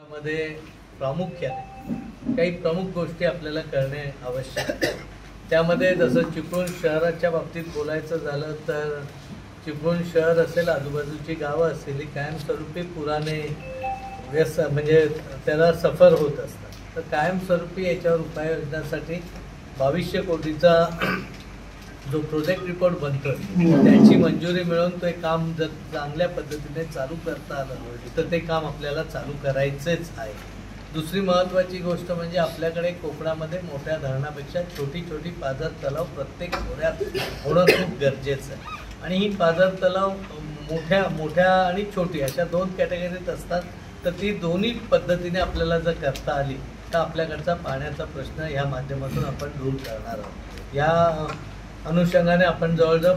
मध्ये प्रामुख्याने काही प्रमुख गोष्टी आपल्याला करणे आवश्यक आहे। त्यामध्ये जसं चिपळूण शहराच्या बाबतीत बोलायचं झालं तर चिपळूण शहर असेल, आजूबाजूची गावं असतील, कायमस्वरूपी पुराने म्हणजे त्याला सफर होत असतात। तर कायमस्वरूपी याच्यावर उपाययोजनासाठी 2200 कोटीचा जो प्रोजेक्ट रिपोर्ट बनतो त्याची मंजुरी मिळवून ते काम जर चांगल्या पद्धतीने चालू करता आलं तर ते काम आपल्याला चालू करायचेच आहे। दुसरी महत्त्वाची गोष्ट म्हणजे आपल्याकडे कोकणामध्ये मोठ्या धरणापेक्षा छोटी छोटी पाझर तलाव प्रत्येक खोऱ्यात होणं खूप गरजेचं आहे। आणि ही पाझर तलाव मोठ्या आणि छोटी अशा दोन कॅटेगरीत असतात। तर ती दोन्ही पद्धतीने आपल्याला जर करता आली तर आपल्याकडचा पाण्याचा प्रश्न ह्या माध्यमातून आपण दूर करणार आहोत। या अनुषंगाने आपण जवळजवळ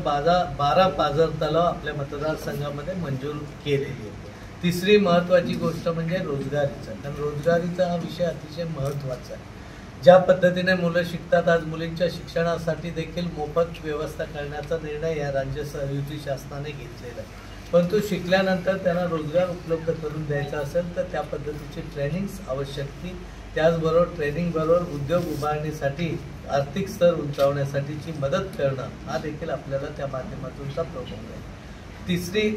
12 पाझर तलाव आपल्या मतदारसंघामध्ये मंजूर केलेली आहे। तिसरी महत्त्वाची गोष्ट म्हणजे रोजगारीचा, कारण रोजगारीचा हा विषय अतिशय महत्त्वाचा आहे। ज्या पद्धतीने मुलं शिकतात, आज मुलींच्या शिक्षणासाठी देखील मोफत व्यवस्था करण्याचा निर्णय या राज्य युती शासनाने घेतलेला आहे। परंतु शिकल्यानंतर त्यांना रोजगार उपलब्ध करून द्यायचा असेल तर त्या पद्धतीची ट्रेनिंग्स आवश्यकती, त्याचबरोबर ट्रेनिंगबरोबर उद्योग उभारण्यासाठी आर्थिक स्तर उंचावण्यासाठीची मदत करणं हा देखील आपल्याला त्या माध्यमातूनचा प्रमुख आहे।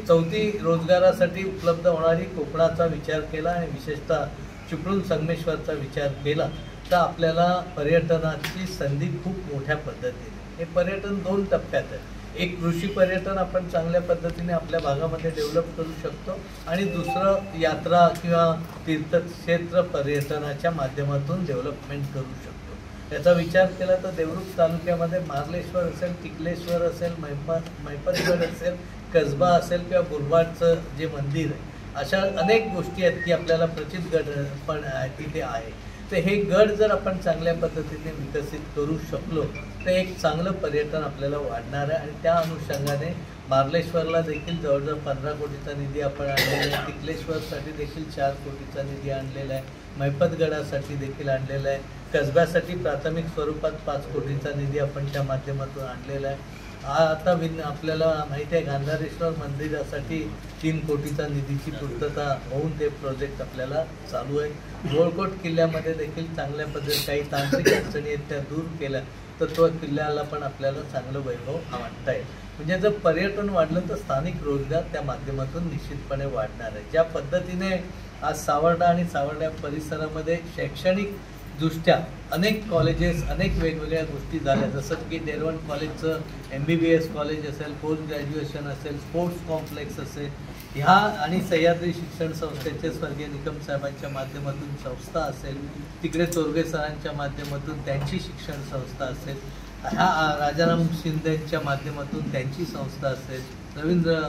चौथी रोजगारासाठी उपलब्ध होणारी कोकणाचा विचार केला आणि विशेषतः चिपळूण संगमेश्वरचा विचार केला तर आपल्याला पर्यटनाची संधी खूप मोठ्या पद्धतीने, हे पर्यटन 2 टप्प्यात आहे। एक कृषी पर्यटन आपण चांगल्या पद्धतीने आपल्या भागामध्ये डेव्हलप करू शकतो आणि दुसरं यात्रा किंवा तीर्थक्षेत्र पर्यटनाच्या माध्यमातून डेव्हलपमेंट करू शकतो। याचा विचार केला तर देवरुख तालुक्यामध्ये मार्लेश्वर असेल, टिकलेश्वर असेल, मैपतगड असेल, कसबा असेल किंवा बुरवाडचं जे मंदिर आहे, अशा अनेक गोष्टी आहेत की आपल्याला प्रचित गड पण तिथे आहे। तर हे गड जर आपण चांगल्या पद्धतीने विकसित करू शकलो तर एक चांगलं पर्यटन आपल्याला वाढणार आहे। आणि त्या अनुषंगाने मार्लेश्वरला देखील जवळजवळ 15 कोटीचा निधी आपण आणलेला आहे, टिकलेश्वरसाठी देखील 4 कोटीचा निधी आणलेला आहे, मैपतगडासाठी देखील आणलेला आहे, कसब्यासाठी प्राथमिक स्वरूपात 5 कोटीचा निधी आपण त्या माध्यमातून आणलेला आहे। आता आपल्याला माहिती आहे गांधारेश्वर मंदिरासाठी 3 कोटीचा निधीची पूर्तता होऊन ते प्रोजेक्ट आपल्याला चालू आहे। गोळकोट किल्ल्यामध्ये देखील चांगल्या पद्धतीने काही तांत्रिक अडचणी आहेत त्या दूर केल्या तर तो किल्ल्याला पण आपल्याला चांगलं वैभव आणता येईल। म्हणजे जर पर्यटन वाढलं तर स्थानिक रोजगार त्या माध्यमातून निश्चितपणे वाढणार आहे। ज्या पद्धतीने आज सावर्डा आणि सावर्डा परिसरामध्ये शैक्षणिक दृष्ट्या अनेक कॉलेजेस, अनेक वेगवेगळ्या गोष्टी झाल्या, जसं की डेरवण कॉलेजचं MBBS कॉलेज असेल, पोस्ट ग्रॅज्युएशन असेल, स्पोर्ट्स कॉम्प्लेक्स असेल, ह्या आणि सह्याद्री शिक्षण संस्थेचे स्वर्गीय निकम साहेबांच्या माध्यमातून संस्था असेल, तिकडे चोरगे सरांच्या माध्यमातून त्यांची शिक्षण संस्था असेल, ह्या राजाराम शिंदेच्या माध्यमातून त्यांची संस्था असेल, रवींद्र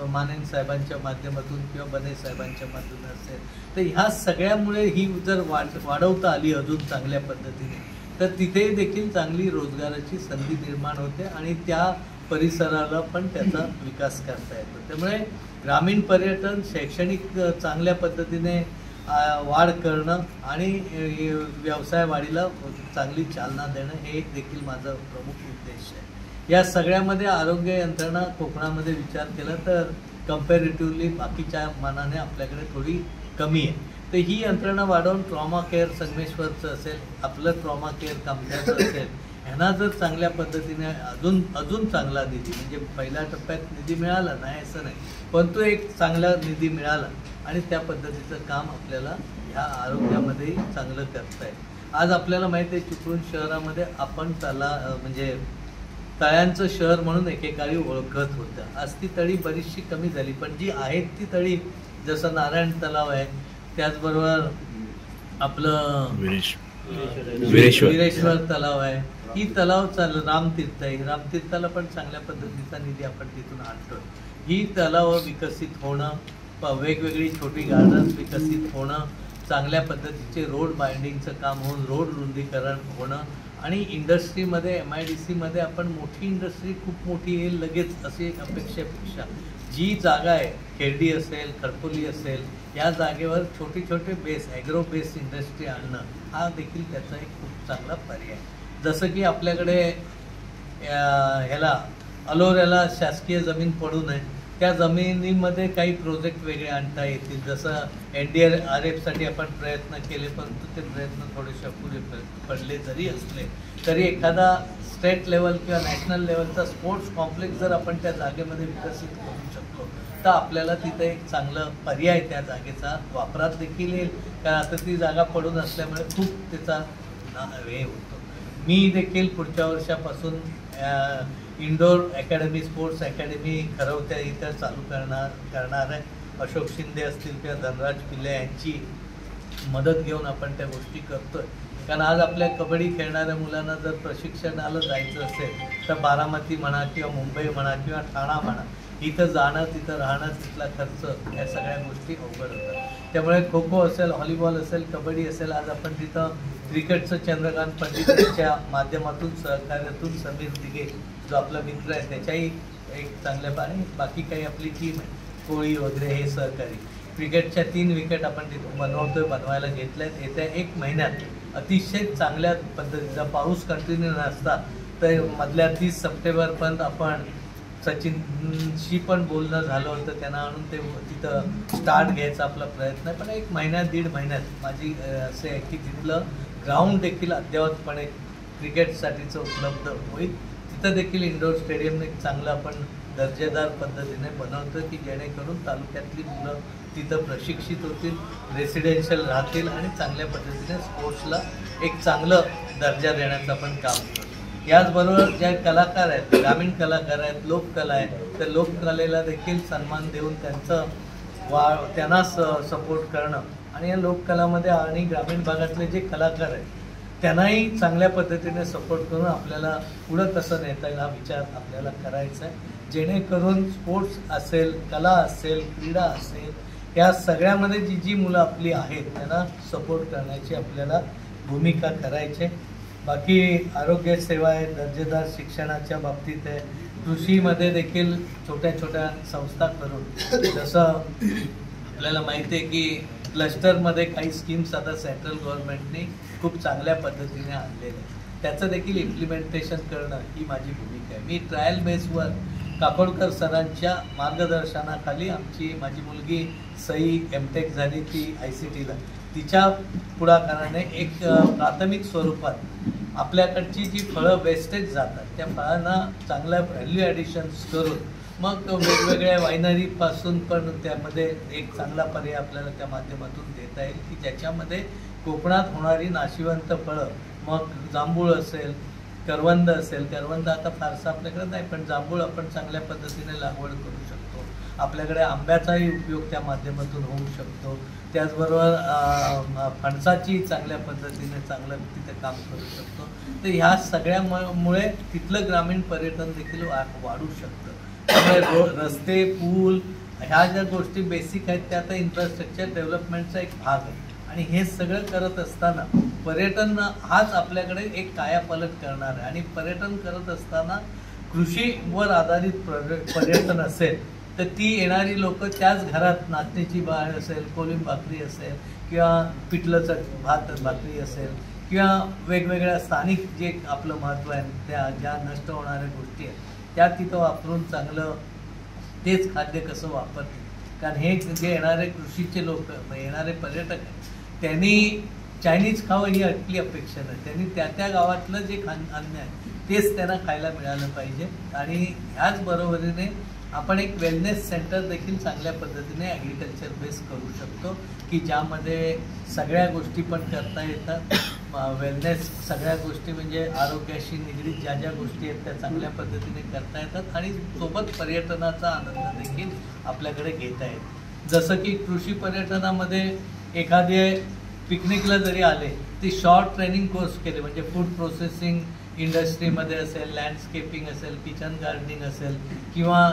मानेन साहेबांच्या माध्यमातून किंवा बने साहेबांच्या माध्यमातून असेल, तर ह्या सगळ्यामुळे ही जर वाढवता आली अजून चांगल्या पद्धतीने तर तिथे देखील चांगली रोजगाराची संधी निर्माण होते आणि त्या परिसराला पण त्याचा विकास करता येतो। त्यामुळे ग्रामीण पर्यटन, शैक्षणिक चांगल्या पद्धतीने वाढ करणं आणि व्यवसाय वाढीला चांगली चालना देणं हे देखील माझा प्रमुख उद्देश आहे। या सगळ्यामध्ये आरोग्य यंत्रणा कोकणामध्ये विचार केला तर कम्पॅरेटिव्हली बाकीच्या मानाने आपल्याकडे थोडी कमी आहे। तर ही यंत्रणा वाढवून ट्रॉमा केअर संगमेश्वरचं असेल, आपलं ट्रॉमा केअर कामगारचं असेल, ह्यांना जर चांगल्या पद्धतीने अजून चांगला निधी, म्हणजे पहिल्या टप्प्यात निधी मिळाला नाही असं नाही, परंतु एक चांगला निधी मिळाला आणि त्या पद्धतीचं काम आपल्याला ह्या आरोग्यामध्येही चांगलं करता येईल। आज आपल्याला माहिती आहे चिपळूण शहरामध्ये आपण म्हणजे तळ्यांचं शहर म्हणून एकेकाळी ओळखत होतं। आज ती तळी बरीचशी कमी झाली, पण जी आहेत ती तळी, जसं नारायण तलाव आहे, त्याचबरोबर आपलं विरेश्वर तलाव आहे, ही तलाव रामतीर्थ आहे, रामतीर्थाला पण चांगल्या पद्धतीचा निधी आपण तिथून आणतो। ही तलाव विकसित होणं, वेगवेगळी छोटी गार्डन्स विकसित होणं, चांगल्या पद्धतीचे रोड बाइंडिंगचं काम होऊन रोड रुंदीकरण होणं आणि इंडस्ट्रीमध्ये MIDC आपण मोठी इंडस्ट्री खूप मोठी येईल लगेच अशी अपेक्षेपेक्षा जी जागा आहे, खेर्डी असेल, खडकोली असेल, या जागेवर छोटे ॲग्रो बेस इंडस्ट्री आणणं हा देखील त्याचा एक खूप चांगला पर्याय आहे। जसं की आपल्याकडे ह्याला अलोऱ्याला शासकीय जमीन पडू नये त्या जमिनीमध्ये काही प्रोजेक्ट वेगळे आणता येतील. जसं NDRFसाठी आपण प्रयत्न केले, परंतु ते प्रयत्न थोडेसे अपुरे पडले जरी असले तरी एखादा स्टेट लेवल किंवा नॅशनल लेवलचा स्पोर्ट्स कॉम्प्लेक्स जर आपण त्या जागेमध्ये विकसित करू शकलो तर आपल्याला तिथं एक चांगलं पर्याय त्या जागेचा वापरात देखील येईल. कारण आता ती जागा पडून असल्यामुळे खूप त्याचा हे होतो. मी देखील पुढच्या वर्षापासून इंडोर अकॅडमी, स्पोर्ट्स अकॅडमी खरवत्या इथं चालू करणार आहे. अशोक शिंदे असतील किंवा धनराज पिल्ले यांची मदत घेऊन आपण त्या गोष्टी करतोय. कारण आज आपल्या कबड्डी खेळणाऱ्या मुलांना जर प्रशिक्षणाला जायचं असेल तर बारामती म्हणा किंवा मुंबई म्हणा किंवा ठाणा म्हणा, इथं जाणं, तिथं राहणं, तिथला खर्च, या सगळ्या गोष्टी अवघड होतात. त्यामुळे खो खो असेल, व्हॉलीबॉल असेल, कबड्डी असेल, आज आपण तिथं क्रिकेटचं चंद्रकांत पंडितच्या माध्यमातून, सहकार्यातून समीर दिघे जो आपला मित्र आहे त्याच्याही एक चांगल्या आणि बाकी काही आपली टीम आहे, कोळी वगैरे हे सहकारी. क्रिकेटच्या 3 विकेट आपण तिथून बनवायला घेतल्या आहेत. येत्या 1 महिन्यात अतिशय चांगल्या पद्धतीचा पाऊस कंटिन्यू नसता तर मधल्या 30 सप्टेंबरपर्यंत आपण सचिनशी पण बोलणं झालं होतं, त्यांना आणून ते तिथं स्टार्ट घ्यायचा आपला प्रयत्न आहे. पण 1 महिन्यात 1.5 महिन्यात माझी असे आहे की तिथलं ग्राउंड देखील अद्ययावतपणे क्रिकेटसाठीचं उपलब्ध होईल. तिथं देखील इंडोर स्टेडियम एक चांगलं आपण दर्जेदार पद्धतीने बनवतो की जेणेकरून तालुक्यातली मुलं तिथं प्रशिक्षित होतील, रेसिडेन्शियल राहतील आणि चांगल्या पद्धतीने स्पोर्ट्सला एक चांगलं दर्जा देण्याचं आपण काम करतो. याचबरोबर ज्या कलाकार आहेत, ग्रामीण कलाकार आहेत, लोककला आहेत, तर लोककलेला देखील सन्मान देऊन त्यांना सपोर्ट करणं आणि या लोककलामध्ये आणि ग्रामीण भागातले जे कलाकार आहेत त्यांनाही चांगल्या पद्धतीने सपोर्ट करून आपल्याला पुढं कसं नेता येईल हा विचार आपल्याला करायचा आहे. जेणेकरून स्पोर्ट्स असेल, कला असेल, क्रीडा असेल, या सगळ्यामध्ये जी मुलं आपली आहेत त्यांना सपोर्ट करण्याची आपल्याला भूमिका करायची. बाकी आरोग्य सेवा आहे, दर्जेदार शिक्षणाच्या बाबतीत आहे, कृषीमध्ये देखील छोट्या छोट्या संस्था करून, जसं आपल्याला माहिती आहे की क्लस्टरमध्ये काही स्कीम्स आता सेंट्रल गव्हर्नमेंटने खूप चांगल्या पद्धतीने आणलेल्या आहेत, त्याचं देखील इम्प्लिमेंटेशन करणं ही माझी भूमिका आहे. मी ट्रायल बेसवर काकोडकर सरांच्या मार्गदर्शनाखाली माझी मुलगी सई MTech झाली, ती ICTला, तिच्या पुढाकाराने एक प्राथमिक स्वरूपात आपल्याकडची जी फळं वेस्टेज जातात त्या फळांना चांगल्या व्हॅल्यू ॲडिशन्स करून मग वेगवेगळ्या वायनरीपासून पण त्यामध्ये एक चांगला पर्याय आपल्याला त्या माध्यमातून देता येईल की ज्याच्यामध्ये कोकणात होणारी नाशिवंत फळं, मग जांभूळ असेल, करवंद असेल, करवंद आता फारसा आपल्याकडे नाही पण जांभूळ आपण चांगल्या पद्धतीने लागवड करू शकतो. आपल्याकडे आंब्याचाही उपयोग त्या माध्यमातून होऊ शकतो. त्याचबरोबर फणसाची चांगल्या पद्धतीने चांगलं तिथे काम करू शकतो. तर ह्या सगळ्यामुळे तिथलं ग्रामीण पर्यटन देखील वाढू शकतं. त्यामुळे रस्ते, पूल, ह्या ज्या गोष्टी बेसिक आहेत त्या आता इन्फ्रास्ट्रक्चर डेव्हलपमेंटचा एक भाग आहे. आणि हे सगळं करत असताना पर्यटन हाच आपल्याकडे एक कायापालट करणार आहे. आणि पर्यटन करत असताना कृषीवर आधारित पर्यटन असेल तर ती येणारी लोक त्याच घरात नाचण्याची बाळ असेल, कोलिंब भाकरी असेल किंवा पिठलं भात भाकरी असेल किंवा वेगवेगळ्या स्थानिक जे आपलं महत्त्व आहे त्या ज्या नष्ट होणाऱ्या गोष्टी आहेत त्या तिथं वापरून चांगलं तेच खाद्य कसं वापरतील. कारण हे जे येणारे कृषीचे लोक, येणारे पर्यटक आहेत त्यांनी चायनीज खावं ही आपली अपेक्षा नाही. त्यांनी त्या गावातलं जे अन्न आहे तेच त्यांना खायला मिळालं पाहिजे. आणि ह्याच बरोबरीने आपण एक वेलनेस सेंटर देखील चांगल्या पद्धतीने ॲग्रिकल्चर बेस करू शकतो की ज्यामध्ये सगळ्या गोष्टी पण करता येतात. वेलनेस सगळ्या गोष्टी म्हणजे आरोग्याशी निगडीत ज्या ज्या गोष्टी आहेत त्या चांगल्या पद्धतीने करता येतात आणि सोबत पर्यटनाचा आनंद देखील आपल्याकडे घेता येतो. जसं की कृषी पर्यटनामध्ये एखादे पिकनिकला जरी आले ते शॉर्ट ट्रेनिंग कोर्स केले म्हणजे फूड प्रोसेसिंग इंडस्ट्रीमध्ये असेल, लँडस्केपिंग असेल, किचन गार्डनिंग असेल किंवा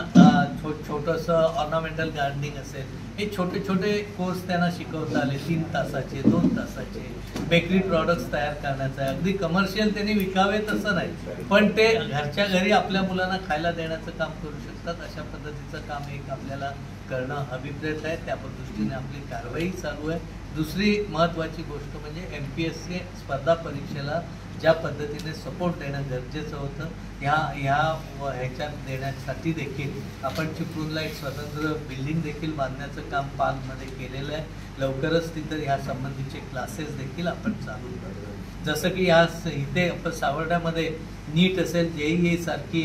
छोटंसं ऑर्नामेंटल गार्डनिंग असेल, हे छोटे छोटे कोर्स त्यांना शिकवता आले. 3 तासाचे, 2 तासाचे बेकरी प्रॉडक्ट्स तयार करण्याचं आहे. अगदी कमर्शियल त्यांनी विकावे तसं नाही पण ते घरच्या घरी आपल्या मुलांना खायला देण्याचं काम करू शकतात. अशा पद्धतीचं काम एक आपल्याला करणं अभिप्रेत आहे. त्या दृष्टीने आपली कारवाई चालू आहे. दुसरी महत्त्वाची गोष्ट म्हणजे MPSC स्पर्धा परीक्षेला ज्या पद्धतीने सपोर्ट देणं गरजेचं होतं ह्याच्यात देण्यासाठी देखील आपण चिपळूणला एक स्वतंत्र बिल्डिंग देखील बांधण्याचं काम पालमध्ये केलेलं आहे. लवकरच तिथं ह्या संबंधीचे क्लासेस देखील आपण चालू करू. जसं की इथे आपण सावर्ड्यामध्ये नीट असेल, JEE सारखी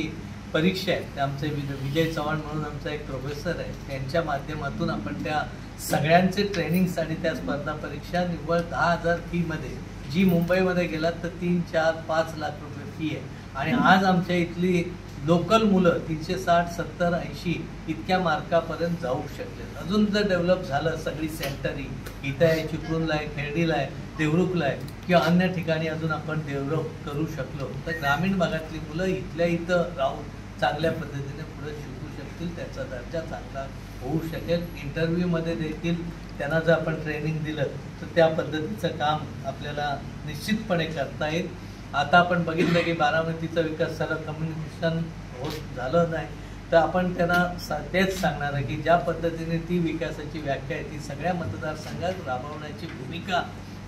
परीक्षा आहे, ते आमचे विजय चव्हाण म्हणून आमचा एक प्रोफेसर आहे, त्यांच्या माध्यमातून आपण त्या सगळ्यांचे ट्रेनिंग्स आणि त्या स्पर्धा परीक्षा निव्वळ 10,000 फीमध्ये, जी मुंबईमध्ये गेलात तर 3, 4, 5 लाख रुपये फी आहे. आणि आज आमच्या इथली लोकल मुलं 360, 70, 80 इतक्या मार्कापर्यंत जाऊ शकले. अजून जर डेव्हलप झालं, सगळी सेंटरी इथं आहे, चिपळूणला आहे, खेर्डीला आहे, देवरुखला आहे किंवा अन्य ठिकाणी अजून आपण डेव्हलप करू शकलो तर ग्रामीण भागातली मुलं इथल्या इथं राहून चांगल्या पद्धतीने पुढे शिकू शकतील, त्याचा दर्जा चांगला होऊ शकेल. इंटरव्ह्यूमध्ये देखील त्यांना जर आपण ट्रेनिंग दिलं तर त्या पद्धतीचं काम आपल्याला निश्चितपणे करता येईल. आता आपण बघितलं की बारामतीचा विकास झाला, कम्युनिकेशन होत झालं नाही, तर आपण त्यांना तेच सांगणार आहे की ज्या पद्धतीने ती विकासाची व्याख्या आहे ती सगळ्या मतदारसंघात राबवण्याची भूमिका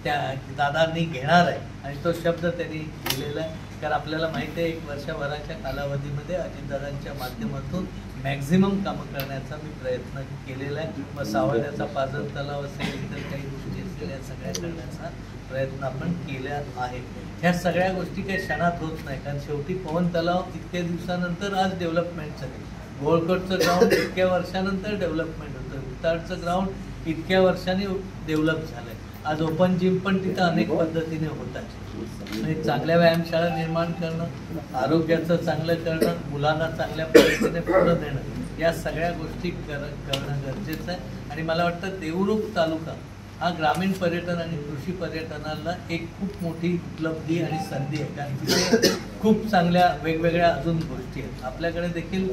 त्या दादांनी घेणार आहे आणि तो शब्द त्यांनी दिलेला आहे. कारण आपल्याला माहिती आहे 1 वर्षभराच्या कालावधीमध्ये अजितदादांच्या माध्यमातून मॅक्झिमम कामं करण्याचा मी प्रयत्न केलेला आहे. मग सावर्ड्याचा पाझर तलाव असेल, इतर काही गोष्टी असतील, या सगळ्या करण्याचा प्रयत्न आपण केला आहे. ह्या सगळ्या गोष्टी काही क्षणात होत नाही, कारण शेवटी पवन तलाव इतक्या दिवसानंतर आज डेव्हलपमेंट झाली, गोळकोटचं ग्राउंड इतक्या वर्षानंतर डेव्हलपमेंट होतं, उताडचं ग्राउंड इतक्या वर्षांनी डेव्हलप झालं आहे. आज ओपन जिम पण तिथं अनेक पद्धतीने होतात. आणि चांगल्या व्यायामशाळा निर्माण करणं, आरोग्याचं चांगलं करणं, मुलांना चांगल्या पद्धतीने पुढं देणं, या सगळ्या गोष्टी करणं गरजेचं आहे. आणि मला वाटतं देवरुख तालुका हा ग्रामीण पर्यटन आणि कृषी पर्यटनाला एक खूप मोठी उपलब्धी आणि संधी आहे. कारण तिथे खूप चांगल्या वेगवेगळ्या अजून गोष्टी आहेत. आपल्याकडे देखील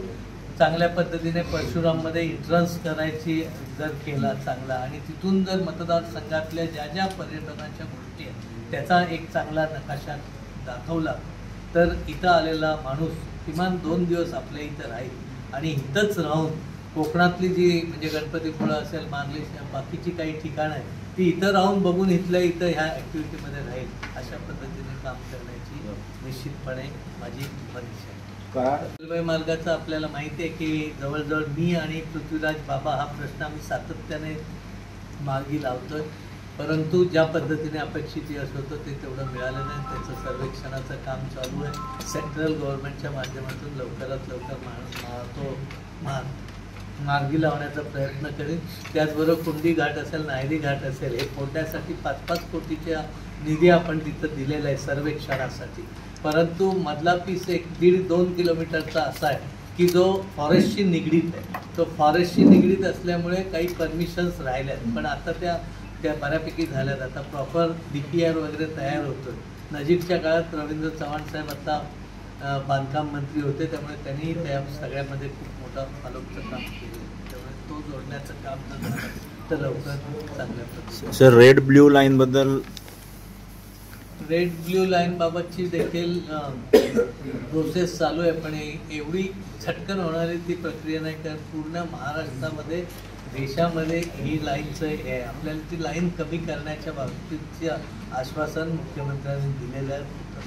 चांगल्या पद्धतीने परशुराममध्ये एंट्रन्स करायची जर केला चांगला आणि तिथून जर मतदारसंघातल्या ज्या ज्या पर्यटनाच्या गोष्टी आहेत त्याचा एक चांगला नकाशा दाखवला तर इथं आलेला माणूस किमान 2 दिवस आपल्या इथं राहील आणि इथंच राहून कोकणातली जी म्हणजे गणपतीपुळा असेल, मार्लेश्वर, बाकीची काही ठिकाणं आहेत ती इथं राहून बघून इथल्या इथं ह्या ॲक्टिव्हिटीमध्ये राहील, अशा पद्धतीने काम करण्याची निश्चितपणे माझी इच्छा आहे. रेल्वे मार्गाचं आपल्याला माहिती आहे की जवळजवळ मी आणि पृथ्वीराज बाबा हा प्रश्न आम्ही सातत्याने मार्गी लावतोय, परंतु ज्या पद्धतीने अपेक्षित यश होतं ते तेवढं मिळालं नाही. त्याचं सर्वेक्षणाचं काम चालू आहे. सेंट्रल गव्हर्नमेंटच्या माध्यमातून लवकरात लवकर तो मार्गी लावण्याचा प्रयत्न करेन. त्याचबरोबर कुंडी घाट असेल, नायरी घाट असेल, हे फोडण्यासाठी 5-5 कोटीच्या निधी आपण तिथं दिलेला आहे सर्वेक्षणासाठी. परंतु मधला पीस 1-1.5-2 किलोमीटरचा असा आहे की जो फॉरेस्टशी निगडीत आहे. तो फॉरेस्टशी निगडीत असल्यामुळे काही परमिशन्स राहिल्या आहेत, पण आता त्या बऱ्यापैकी झाल्यात. आता प्रॉपर DPR वगैरे तयार होतो. नजीकच्या काळात रवींद्र चव्हाण साहेब आता बांधकाम मंत्री होते, त्यामुळे त्यांनी त्या सगळ्यामध्ये खूप मोठा फॉलोअपचं काम केलं. त्यामुळे तो जोडण्याचं काम जर झालं तर लवकर चांगल्या पद्धतीने. सर, रेड ब्ल्यू लाईनबद्दल रेड ब्ल्यू लाईन बाबतची देखील प्रोसेस चालू आहे, पण एवढी झटकन होणारी ती प्रक्रिया नाही. कारण पूर्ण महाराष्ट्रामध्ये, देशामध्ये ही लाईनचं हे आहे. आपल्याला ती लाईन कमी करण्याच्या बाबतीचे आश्वासन मुख्यमंत्र्यांनी दिलेलं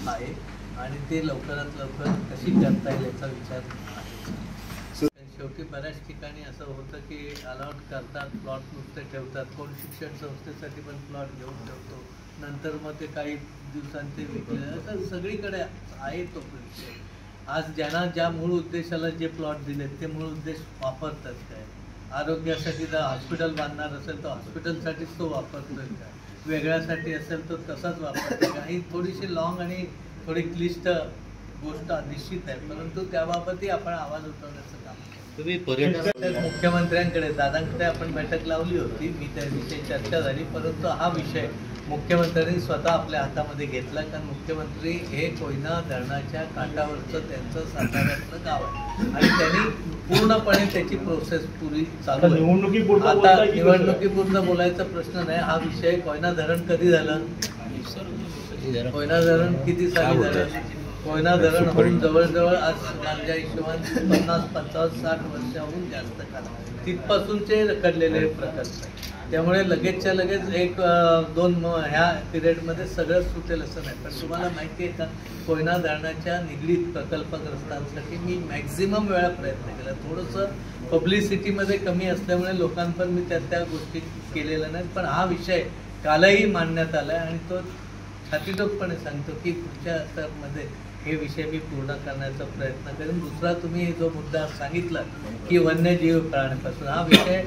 आहे आणि ते लवकरात लवकर कशी करता येईल याचा विचार आहे. शेवटी बऱ्याच ठिकाणी असं होतं की अलॉट करतात, प्लॉट नुसते ठेवतात. कोण शिक्षण संस्थेसाठी पण प्लॉट घेऊन ठेवतो, नंतर मग ते काही दिवसांनी ते विकले. असं सगळीकडे आहे तो विषय. आज ज्यांना ज्या मूळ उद्देशाला जे प्लॉट दिलेत ते मूळ उद्देश वापरतात काय? आरोग्यासाठी जर हॉस्पिटल बांधणार असेल तर हॉस्पिटलसाठीच तो वापरतोय काय? वेगळ्यासाठी असेल तर तसाच वापरतोय का? ही थोडीशी लॉंग आणि थोडी क्लिष्ट गोष्ट निश्चित आहे, परंतु त्याबाबतही आपण आवाज उठवण्याचं काम तुम्ही पर्यटन मुख्यमंत्र्यांकडे दादांकडे आपण बैठक लावली होती. मी त्याविषयी चर्चा झाली, परंतु हा विषय मुख्यमंत्र्यांनी स्वतः आपल्या हातामध्ये घेतला. कारण मुख्यमंत्री हे कोयना धरणाच्या काठावरचं त्यांचं साताऱ्यातलं गाव आहे आणि त्यांनी पूर्णपणे त्याची प्रोसेस पुरी चालू आहे. आता निवडणुकीपुरतं बोलायचा प्रश्न नाही. हा विषय कोयना धरण कधी झालं, कोयना धरण किती साली झालं, कोयना धरण होऊन जवळजवळ आज माझ्या हिशोबाने 50, 55, 60 वर्षाहून जास्त काळ तिथपासूनचे रखडलेले प्रकल्प आहे. त्यामुळे लगेचच्या लगेच एक दोन ह्या पिरियडमध्ये सगळं सुटेल असं नाही. पण तुम्हाला माहिती आहे का, कोयना धरणाच्या निगडीत प्रकल्पग्रस्तांसाठी मी मॅक्झिमम वेळा प्रयत्न केला. थोडंसं पब्लिसिटीमध्ये कमी असल्यामुळे लोकांपर्यंत मी त्या गोष्टी केलेल्या नाहीत. पण हा विषय कालही मांडण्यात आला आहे आणि तो छातीटोपपणे सांगतो की पुढच्या टर्ममध्ये हे विषय मी पूर्ण करण्याचा प्रयत्न करेन. दुसरा तुम्ही जो मुद्दा सांगितला की वन्यजीव प्राण्यापासून, हा विषय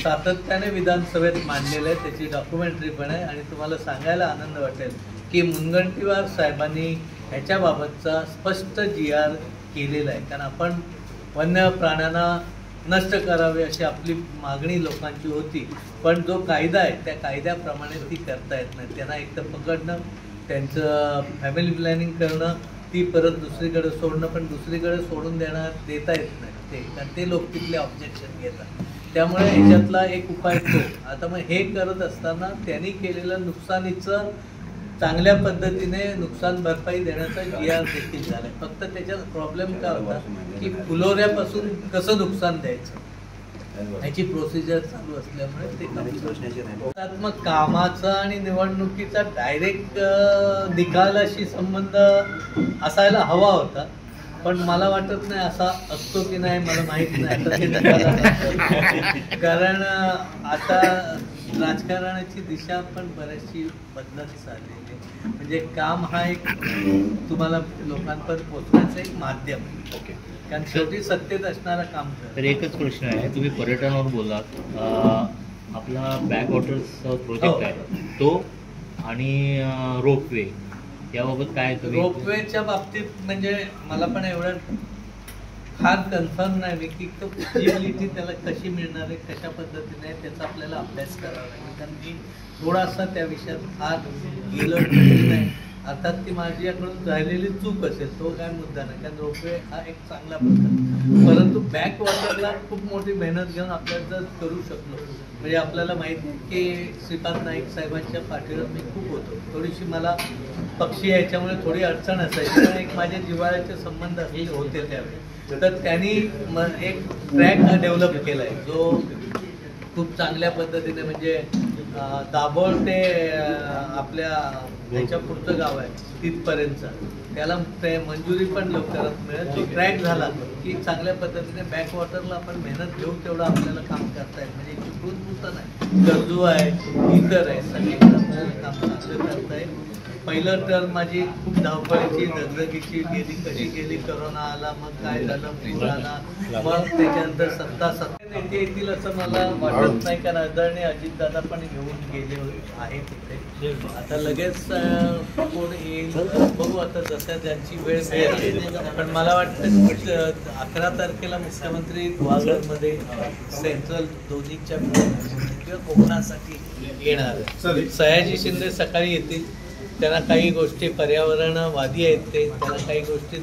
सातत्याने विधानसभेत मांडलेला आहे, त्याची डॉक्युमेंटरी पण आहे. आणि तुम्हाला सांगायला आनंद वाटेल की मुनगंटीवार साहेबांनी ह्याच्याबाबतचा स्पष्ट GR केलेला आहे. कारण आपण वन्य प्राण्यांना नष्ट करावे अशी आपली मागणी लोकांची होती, पण जो कायदा आहे त्या कायद्याप्रमाणे ती करता येत नाही. त्यांना एक तर पकडणं, त्यांचं फॅमिली प्लॅनिंग करणं, ती परत दुसरीकडे सोडणं, पण दुसरीकडे सोडून देता येत नाही ते, कारण ते लोक तिथले ऑब्जेक्शन घेतात. त्यामुळे ह्याच्यातला एक उपाय तो. आता मग हे करत असताना त्यांनी केलेलं नुकसानीचं चांगल्या पद्धतीने नुकसान भरपाई देण्याचा GR देखील झाला. फक्त त्याच्यात प्रॉब्लेम काय होता की फुलोऱ्यापासून कसं नुकसान द्यायचं ह्याची प्रोसिजर चालू असल्यामुळे ते मग कामाचा आणि निवडणुकीचा डायरेक्ट निकालाशी संबंध असायला हवा होता, पण मला वाटत नाही असा असतो की नाही, मला माहीत नाही आता ते निकालात. कारण आता राजकारणाची दिशा पण बऱ्याचशी बदलत चाललेली आहे. म्हणजे काम हा एक तुम्हाला लोकांपर्यंत पोहोचण्याचं एक माध्यम आहे, कारण शेवटी सत्तेत असणारा काम तर एकच प्रश्न आहे, तुम्ही पर्यटनावर बोललात, आपला बॅकवॉटर्सचा प्रोजेक्ट आहे तो आणि रोपवे, याबाबत काय तुम्ही? रोपवेच्या बाबतीत म्हणजे मला पण एवढं फार कन्फर्म नाही की तो फिजिबिलिटी त्याला कशी मिळणार आहे, कशा पद्धतीने त्याचा आपल्याला अभ्यास करावा लागेल. कारण मी थोडासा त्या विषयात फार गेलो नाही. अर्थात ती माझ्याकडून राहिलेली चूक असेल, तो काय मुद्दा नाही, कारण रोपवे हा एक चांगला प्रकार. परंतु बॅक वॉटरला खूप मोठी मेहनत घेऊन आपल्याला जर करू शकलो, म्हणजे आपल्याला माहिती आहे की श्रीपाद नाईक साहेबांच्या पाठीवर मी खूप होतो. थोडीशी मला पक्षी याच्यामुळे थोडी अडचण असायची, पण एक माझे जिव्हाळ्याचे संबंध असलेले होते त्यावेळी. तर त्यांनी एक ट्रॅक डेव्हलप केला आहे जो खूप चांगल्या पद्धतीने, म्हणजे दाभोळ ते आपल्या ह्याच्या पुढचं गाव आहे तिथपर्यंतचा, त्याला ते मंजुरी पण लवकरात मिळेल. तो ट्रॅक झाला की चांगल्या पद्धतीने बॅकवॉटरला आपण मेहनत घेऊन तेवढं आपल्याला काम करता येईल. म्हणजे चिपळूण पुरतं नाही, गरजू आहे, इतर आहे, सगळीकडे आपल्याला काम चांगलं करता येईल. पहिलं टर्म माझी खूप धावपळीची दगदगीची गेली, कशी गेली, करोना आला, मग काय झालं, पूर आला, मग त्याच्यानंतर सत्ता नेते येतील असं मला वाटत नाही, कारण आदरणीय अजितदादा पण घेऊन गेले आहे तिथे. आता लगेच कोण येईल बघू, आता जसं त्यांची वेळ मिळेल. पण मला वाटतं 11 तारखेला मुख्यमंत्री गुहागरमध्ये सेंट्रल दोन्हीच्या किंवा कोकणासाठी येणार. सयाजी शिंदे सकाळी येतील, त्यांना काही गोष्टी पर्यावरणवादी आहेत, ते त्यांना काही गोष्टी